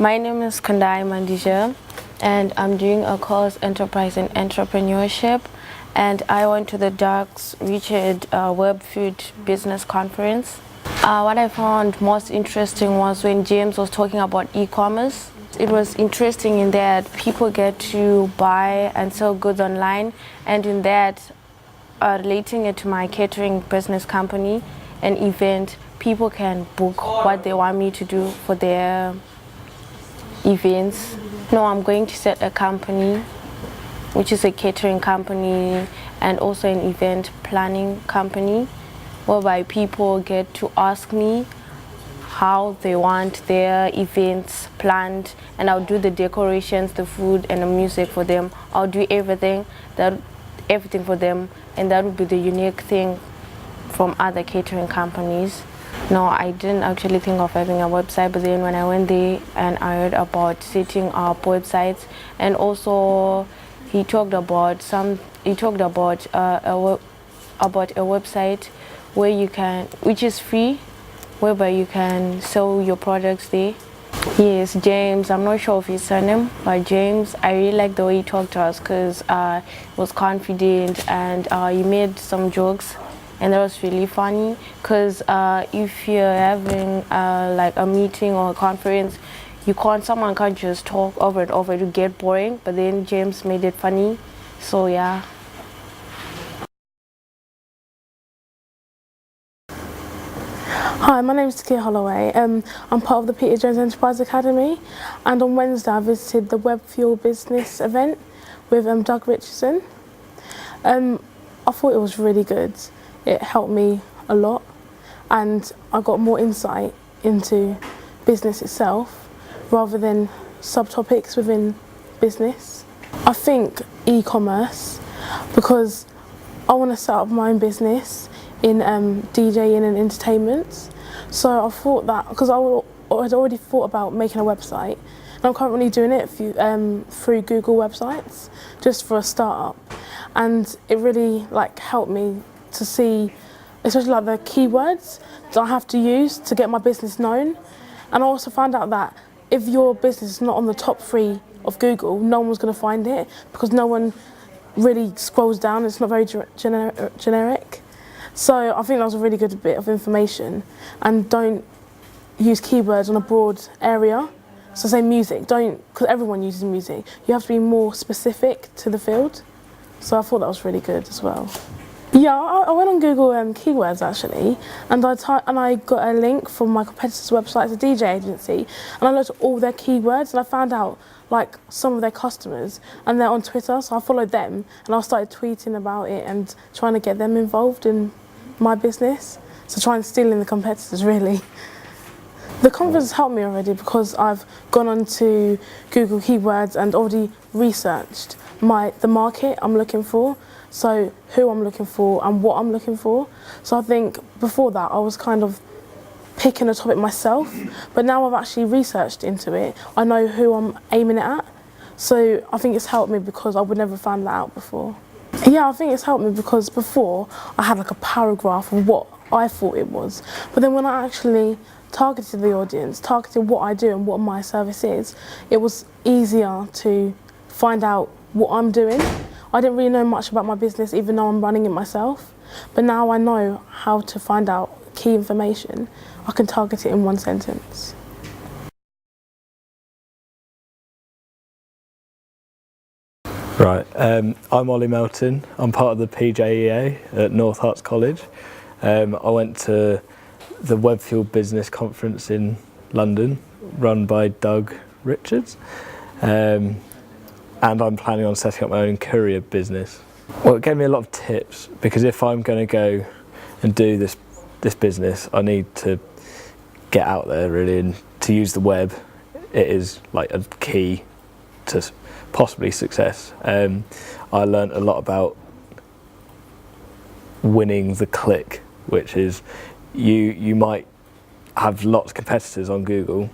My name is Kandai Mandija, and I'm doing a course Enterprise and Entrepreneurship, and I went to the Doug's Richard Web Food Business Conference. What I found most interesting was when James was talking about e-commerce. It was interesting in that people get to buy and sell goods online, and in that, relating it to my catering business company, an event, people can book what they want me to do for their events. No, I'm going to set a company, which is a catering company and also an event planning company, whereby people get to ask me how they want their events planned, and I'll do the decorations, the food and the music for them. I'll do everything for them, and that would be the unique thing from other catering companies. No, I didn't actually think of having a website, but then when I went there and I heard about setting up websites, and also he talked about a website where you can, which is free, whereby you can sell your products there. Yes, James, I'm not sure of his surname, but James, I really like the way he talked to us because he was confident, and he made some jokes, and that was really funny because if you're having like a meeting or a conference, someone can't just talk over and over to get boring, but then James made it funny, so yeah. Hi, my name is Takia Holloway. I'm part of the Peter Jones Enterprise Academy, and on Wednesday I visited the Web Fuel Business event with Doug Richardson. I thought it was really good. It helped me a lot, and I got more insight into business itself rather than subtopics within business. I think e-commerce, because I want to set up my own business in DJing and entertainment. So I thought that, because I had already thought about making a website, and I'm currently doing it through Google Websites, just for a start-up. And it really helped me to see, especially the keywords that I have to use to get my business known. And I also found out that if your business is not on the top 3 of Google, no one's going to find it, because no one really scrolls down. It's not very generic. So I think that was a really good bit of information. And don't use keywords on a broad area. So say music, because everyone uses music. You have to be more specific to the field. So I thought that was really good as well. Yeah, I went on Google keywords actually, and I got a link from my competitor's website, it's a DJ agency, and I looked at all their keywords, and I found out some of their customers, and they're on Twitter, so I followed them, and I started tweeting about it and trying to get them involved in my business. So trying to steal in the competitors really. The conference has helped me already because I've gone on to Google Keywords and already researched the market I'm looking for, so who I'm looking for and what I'm looking for. So I think before that I was kind of picking a topic myself, but now I've actually researched into it. I know who I'm aiming it at, so I think it's helped me because I would never have found that out before. Yeah, I think it's helped me because before I had a paragraph of what I thought it was, but then when I actually targeted the audience, targeted what I do and what my service is, it was easier to find out what I'm doing. I didn't really know much about my business even though I'm running it myself, but now I know how to find out key information. I can target it in one sentence. Right, I'm Ollie Melton. I'm part of the PJEA at North Herts College. I went to the Web Fuel Business Conference in London, run by Doug Richards, and I'm planning on setting up my own courier business. Well, it gave me a lot of tips, because if I'm going to go and do this business, I need to get out there really, and to use the web. It is a key to possibly success. I learned a lot about winning the click, which is you might have lots of competitors on Google,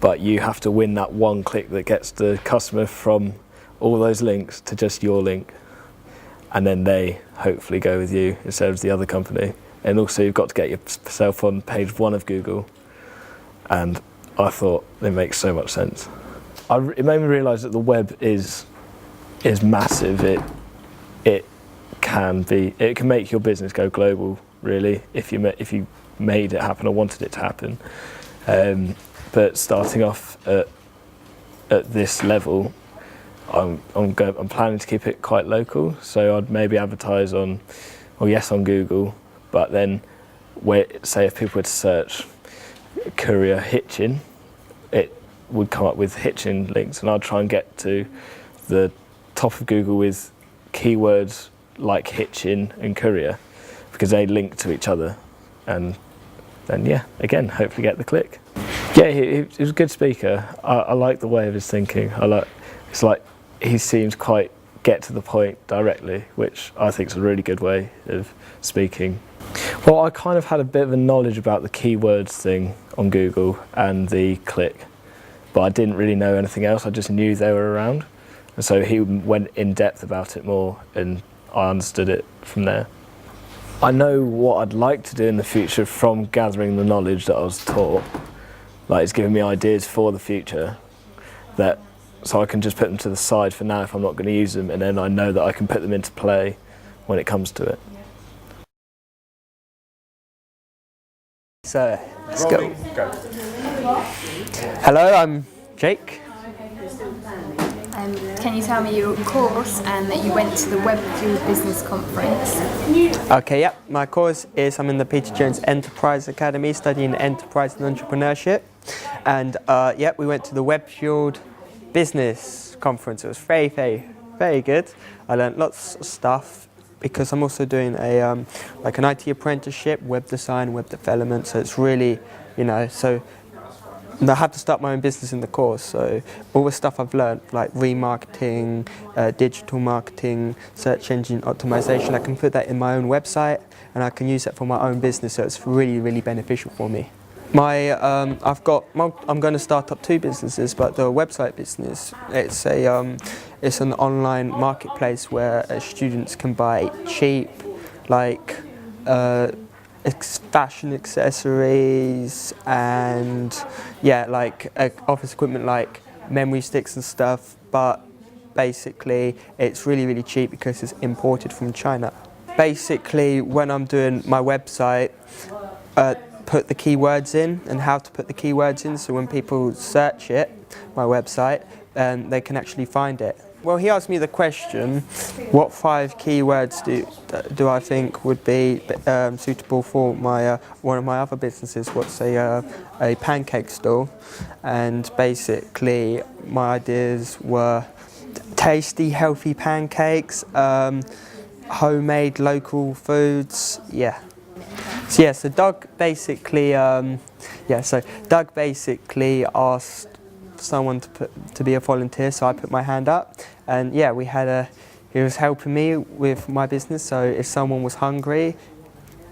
but you have to win that one click that gets the customer from all those links to just your link, and then they hopefully go with you instead of the other company. And also you've got to get yourself on page 1 of Google, and I thought it makes so much sense. It made me realise that the web is massive. It can make your business go global, really, if you made it happen or wanted it to happen. But starting off at this level, I'm planning to keep it quite local. So I'd maybe advertise on Google, but then say if people were to search courier hitching, it would come up with hitching links, and I'd try and get to the top of Google with keywords like hitching and courier, because they link to each other, and then again, hopefully get the click. Yeah, he was a good speaker. I like the way of his thinking. It's like he seems quite get to the point directly, which I think is a really good way of speaking. Well, I kind of had a bit of a knowledge about the keywords thing on Google and the click, but I didn't really know anything else. I just knew they were around. And so he went in depth about it more, and I understood it from there. I know what I'd like to do in the future from gathering the knowledge that I was taught. Like, it's giving me ideas for the future, so I can just put them to the side for now if I'm not going to use them, and then I know that I can put them into play when it comes to it. So, let's go. Hello, I'm Jake. Can you tell me your course and that you went to the WebFuel Business Conference? Okay, yeah, my course is I'm in the Peter Jones Enterprise Academy studying enterprise and entrepreneurship. And we went to the WebFuel Business Conference. It was very, very, very good. I learned lots of stuff because I'm also doing a like an IT apprenticeship, web design, web development. So it's really, and I had to start my own business in the course, so all the stuff I've learned, like remarketing, digital marketing, search engine optimization, I can put that in my own website and I can use that for my own business, so it's really, really beneficial for me. I'm going to start up 2 businesses, but the website business, it's an online marketplace where students can buy cheap, like fashion accessories and office equipment like memory sticks and stuff, but basically it's really, really cheap because it's imported from China. Basically, when I'm doing my website, put the keywords in and how to put the keywords in, so when people search it, my website, they can actually find it. Well, he asked me the question, what 5 keywords do I think would be suitable for my one of my other businesses? What's a pancake store? And basically, my ideas were tasty, healthy pancakes, homemade, local foods. Yeah. So Doug basically, Doug basically asked someone to be a volunteer, so I put my hand up, and he was helping me with my business. So if someone was hungry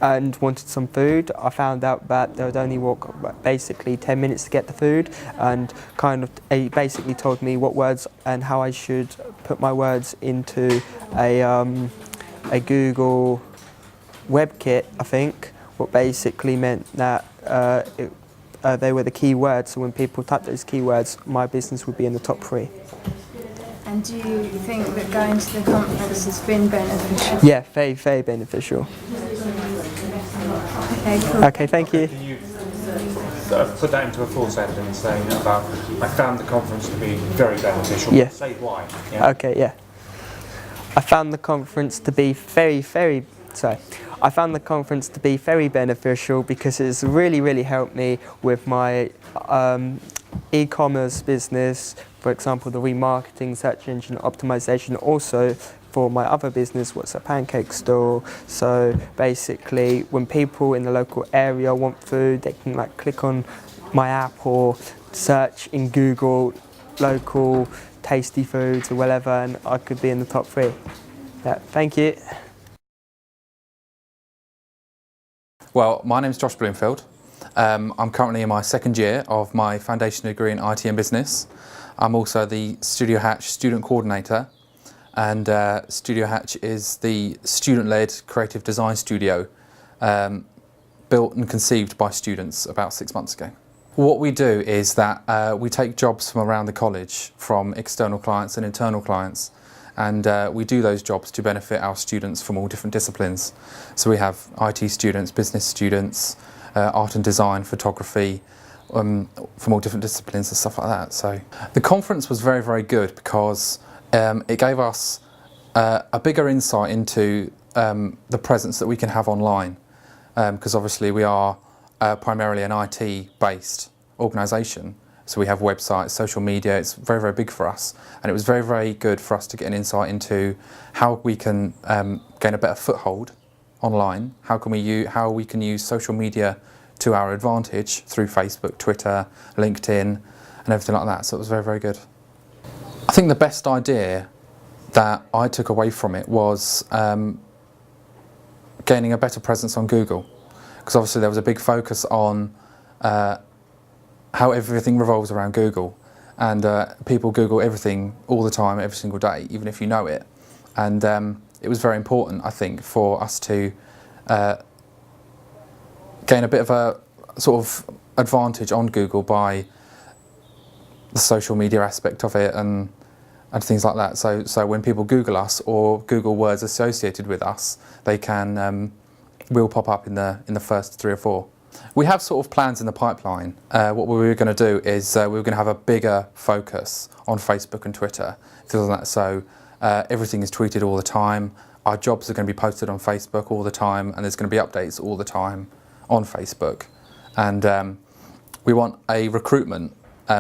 and wanted some food, I found out that they would only walk basically 10 minutes to get the food, and he basically told me what words and how I should put my words into a Google WebKit, I think, what basically meant that they were the keywords, so when people type those keywords, my business would be in the top 3. And do you think that going to the conference has been beneficial? Yeah, very, very beneficial. Okay, cool. Okay, thank you. Can you put that into a full sentence saying about, I found the conference to be very beneficial? Yeah. Say why. Yeah? Okay, yeah. I found the conference to be I found the conference to be very beneficial because it's really, really helped me with my e-commerce business, for example, the remarketing, search engine optimization, also for my other business, what's a pancake store. So basically, when people in the local area want food, they can click on my app or search in Google local tasty foods or whatever, and I could be in the top 3. Yeah, thank you. Well, my name is Josh Bloomfield. I'm currently in my 2nd year of my foundation degree in IT and business. I'm also the Studio Hatch student coordinator, and Studio Hatch is the student-led creative design studio built and conceived by students about 6 months ago. What we do is that we take jobs from around the college, from external clients and internal clients, and we do those jobs to benefit our students from all different disciplines. So we have IT students, business students, art and design, photography, from all different disciplines and stuff like that. So the conference was very, very good because it gave us a bigger insight into the presence that we can have online, because obviously we are primarily an IT-based organisation. So we have websites, social media, it's very, very big for us. And it was very, very good for us to get an insight into how we can gain a better foothold online, how we can use social media to our advantage through Facebook, Twitter, LinkedIn, and everything like that. So it was very, very good. I think the best idea that I took away from it was gaining a better presence on Google, because obviously there was a big focus on how everything revolves around Google, and people Google everything all the time, every single day, even if you know it. And it was very important, I think, for us to gain a bit of a sort of advantage on Google by the social media aspect of it and things like that. So when people Google us or Google words associated with us, they can will pop up in the first 3 or 4. We have sort of plans in the pipeline. What we were going to do is we were going to have a bigger focus on Facebook and Twitter, things like that. So everything is tweeted all the time. Our jobs are going to be posted on Facebook all the time, and there's going to be updates all the time on Facebook. And we want a recruitment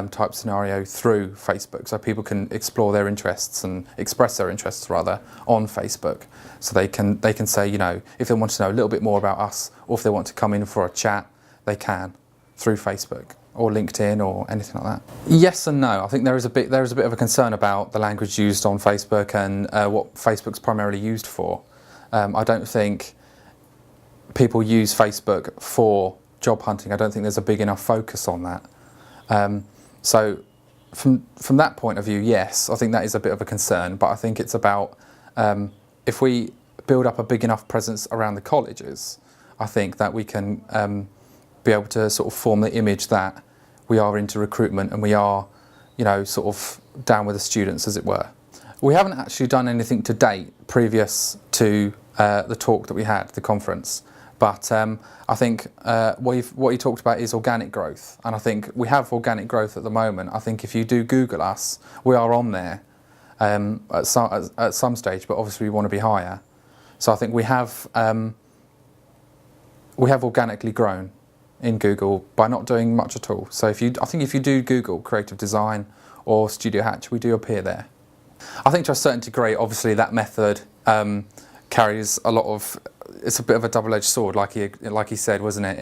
type scenario through Facebook, so people can explore their interests and express their interests rather on Facebook. So they can say, you know, if they want to know a little bit more about us, or if they want to come in for a chat, they can through Facebook or LinkedIn or anything like that. Yes and no. I think there is a bit of a concern about the language used on Facebook and what Facebook's primarily used for. I don't think people use Facebook for job hunting. I don't think there's a big enough focus on that. So from that point of view, yes, I think that is a bit of a concern, but I think it's about if we build up a big enough presence around the colleges, I think that we can be able to sort of form the image that we are into recruitment and we are, you know, sort of down with the students, as it were. We haven't actually done anything to date previous to the talk that we had, the conference. But I think what you talked about is organic growth, and I think we have organic growth at the moment. I think if you do Google us, we are on there at some stage, but obviously we want to be higher. So I think we have organically grown in Google by not doing much at all. So I think if you do Google creative design or Studio Hatch, we do appear there. I think to a certain degree, obviously that method carries a lot of. It's a bit of a double-edged sword, like he said, wasn't it?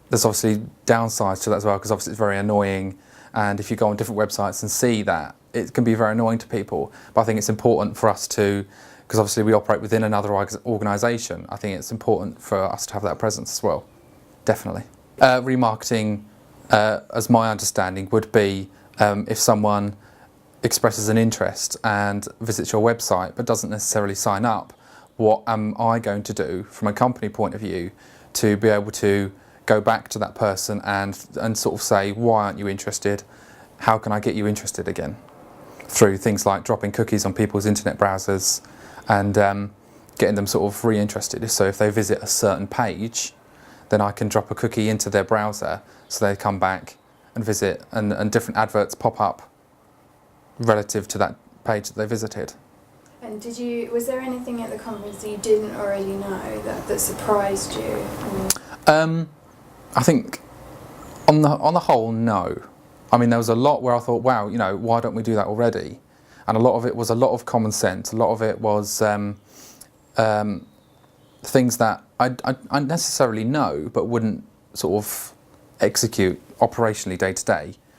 There's obviously downsides to that as well, because obviously it's very annoying, and if you go on different websites and see that, it can be very annoying to people. But I think it's important for us to, because obviously we operate within another organisation, I think it's important for us to have that presence as well, definitely. Remarketing, as my understanding, would be if someone expresses an interest and visits your website but doesn't necessarily sign up, what am I going to do from a company point of view to be able to go back to that person and sort of say, why aren't you interested? How can I get you interested again? Through things like dropping cookies on people's internet browsers and getting them sort of re-interested. So if they visit a certain page, then I can drop a cookie into their browser so they come back and visit, and different adverts pop up relative to that page that they visited. And was there anything at the conference that you didn't already know that surprised you? I think on the whole, no. I mean, there was a lot where I thought, wow, you know, why don't we do that already? And a lot of it was a lot of common sense. A lot of it was things that I necessarily know, but wouldn't sort of execute operationally day to day.